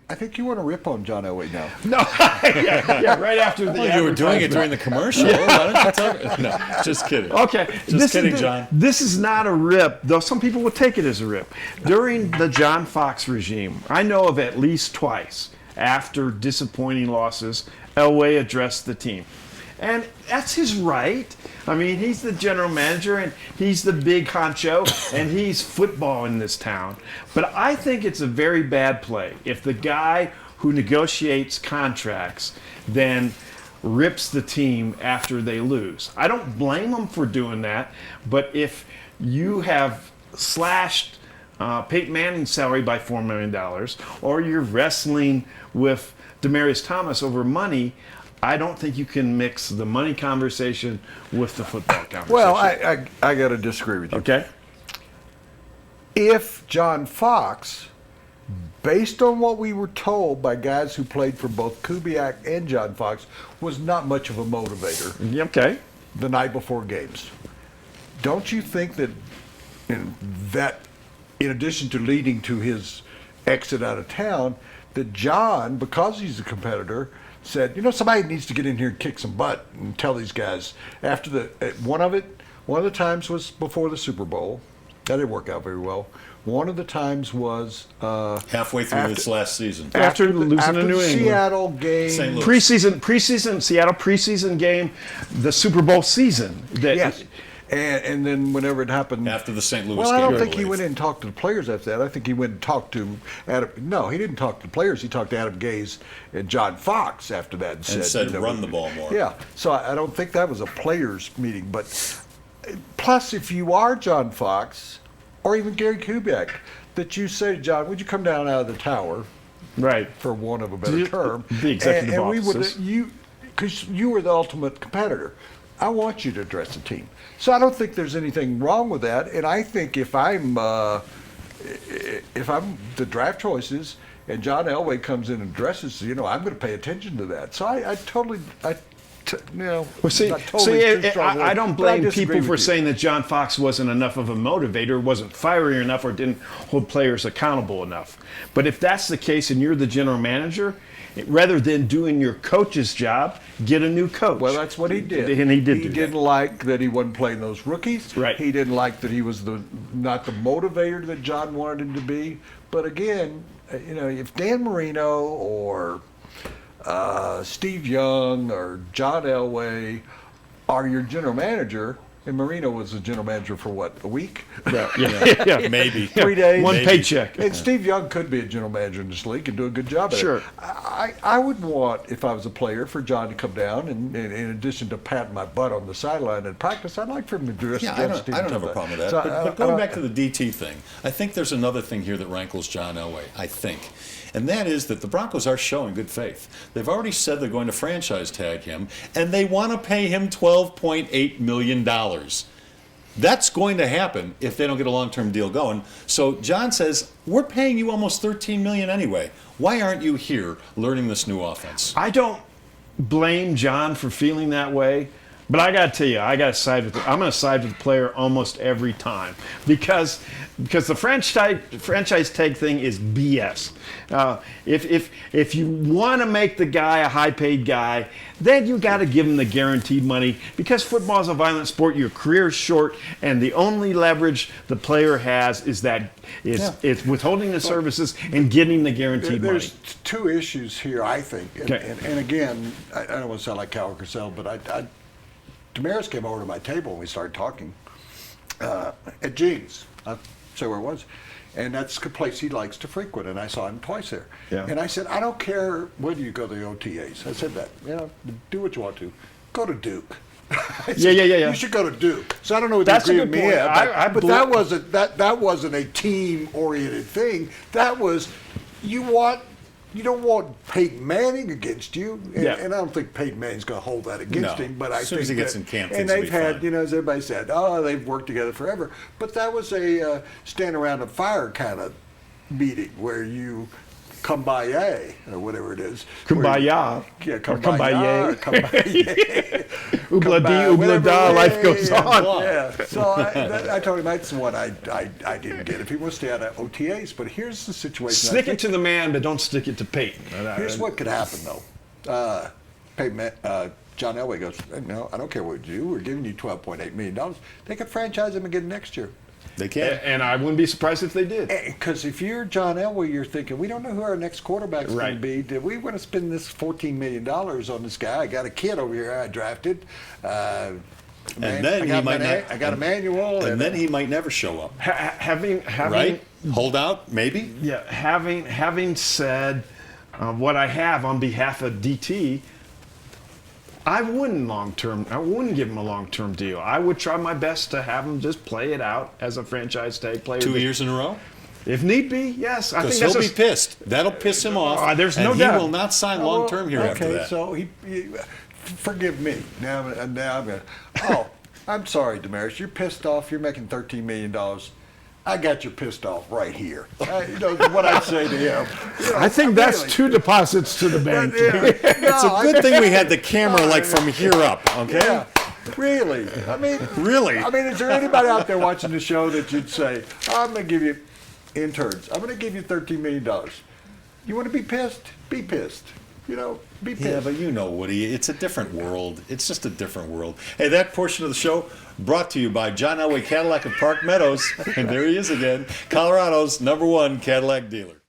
I think you want to rip on John Elway now. No, yeah, right after the. Well, you were doing it during the commercial. Why don't you talk? No, just kidding. Okay, just kidding, John. This is not a rip, though. Some people would take it as a rip. During the John Fox regime, I know of at least twice after disappointing losses, Elway addressed the team. And that's his right. I mean, he's the general manager, and he's the big honcho, and he's football in this town. But I think it's a very bad play if the guy who negotiates contracts then rips the team after they lose. I don't blame him for doing that, but if you have slashed Peyton Manning's salary by $4 million, or you're wrestling with Demaryius Thomas over money, I don't think you can mix the money conversation with the football conversation. Well, I got to disagree with you. Okay. If John Fox, based on what we were told by guys who played for both Kubiak and John Fox, was not much of a motivator Okay. the night before games, don't you think that in addition to leading to his exit out of town, that John, because he's a competitor, said, somebody needs to get in here and kick some butt and tell these guys. After one of the times was before the Super Bowl. That didn't work out very well. One of the times was halfway through this last season. After losing to New the England. Seattle game. St. Louis. Preseason, Seattle preseason game, the Super Bowl season. Yes. And then whenever it happened After the St. Louis well, game. I don't think he went in and talked to the players after that. I think he went and talked to Adam. No, he didn't talk to the players. He talked to Adam Gase and John Fox after that And said run the ball more. Yeah. So I don't think that was a players meeting. But plus, if you are John Fox or even Gary Kubiak, that you say, John, would you come down out of the tower? Right. For want of a better term. The executive and we offices. would because you were the ultimate competitor. I want you to address the team. So I don't think there's anything wrong with that. And I think if I'm the draft choices and John Elway comes in and addresses, I'm going to pay attention to that. So I totally. Well, see, I don't blame people for saying that John Fox wasn't enough of a motivator, wasn't fiery enough, or didn't hold players accountable enough. But if that's the case and you're the general manager, rather than doing your coach's job, get a new coach. Well, that's what he did. And he did. He didn't like that he wasn't playing those rookies. Right. He didn't like that he was not the motivator that John wanted him to be. But again, if Dan Marino or Steve Young or John Elway are your general manager, and Marino was the general manager for what, a week? Yeah. Maybe. 3 days. One paycheck. And Steve Young could be a general manager in this league and do a good job at Sure. it. I would want, if I was a player, for John to come down, and in addition to patting my butt on the sideline in practice, I'd like for him to address the team. I don't have a problem with that. So but going back to the DT thing, I think there's another thing here that rankles John Elway, I think. And that is that the Broncos are showing good faith. They've already said they're going to franchise tag him, and they want to pay him $12.8 million. That's going to happen if they don't get a long-term deal going. So John says, we're paying you almost $13 million anyway. Why aren't you here learning this new offense? I don't blame John for feeling that way, but I got to tell you, I'm going to side with the player almost every time because the franchise tag thing is BS. If you want to make the guy a high-paid guy, then you got to give him the guaranteed money because football is a violent sport. Your career is short, and the only leverage the player has is withholding the services and getting the guaranteed money. There's two issues here, I think, and again, I don't want to sound like Cal Cassell, but Demaryius came over to my table and we started talking at Gene's. I'll say where it was. And that's a place he likes to frequent, and I saw him twice there. Yeah. And I said, I don't care whether you go to the OTAs. I said that, do what you want to. Go to Duke. Yeah. You should go to Duke. So I don't know what That's you a agree good with me. point. But that wasn't a team-oriented thing. That was, you don't want Peyton Manning against you, and I don't think Peyton Manning's going to hold that against him. But as soon as he gets in camp, and they've had, as everybody said, they've worked together forever. But that was a stand around a fire kind of meeting where you kumbaya or whatever it is. Kumbaya. Yeah, Or kumbaya. kumbaya. Oobla dee, Kumbaya, oobla whatever da, way, life goes yeah, on. Yeah. So I told him that's the one I didn't get. If he wants to stay out of OTAs, but here's the situation. Stick it to the man, but don't stick it to Peyton. Here's what could happen, though. John Elway goes, no, I don't care what you do. We're giving you $12.8 million. They could franchise him again next year. They can. And I wouldn't be surprised if they did. Because if you're John Elway, you're thinking, we don't know who our next quarterback's going Right. to be. Did we want to spend this $14 million on this guy? I got a kid over here I drafted. And then he might not. I got Emmanuel. And then he might never show up. Having Right? Hold out, maybe? Yeah, having said what I have on behalf of DT, I wouldn't give him a long-term deal. I would try my best to have him just play it out as a franchise tag player. 2 years in a row? If need be, yes. I Because think he'll that's be pissed. That'll piss him off. there's and no he doubt. will not sign long-term here after that. So forgive me. Now I'm going, I'm sorry, Demaryius. You're pissed off. You're making $13 million. I got you pissed off right here. What I'd say to him. I think that's really. 2 deposits to the bank. It's a good thing we had the camera like from here up, okay? Yeah, really. I mean, Really? is there anybody out there watching the show that you'd say, I'm going to give you interns. I'm going to give you $13 million. You want to be pissed? Be pissed. Be pissed. Yeah, but you know, Woody, it's a different world. It's just a different world. Hey, that portion of the show brought to you by John Elway Cadillac of Park Meadows. And there he is again, Colorado's #1 Cadillac dealer.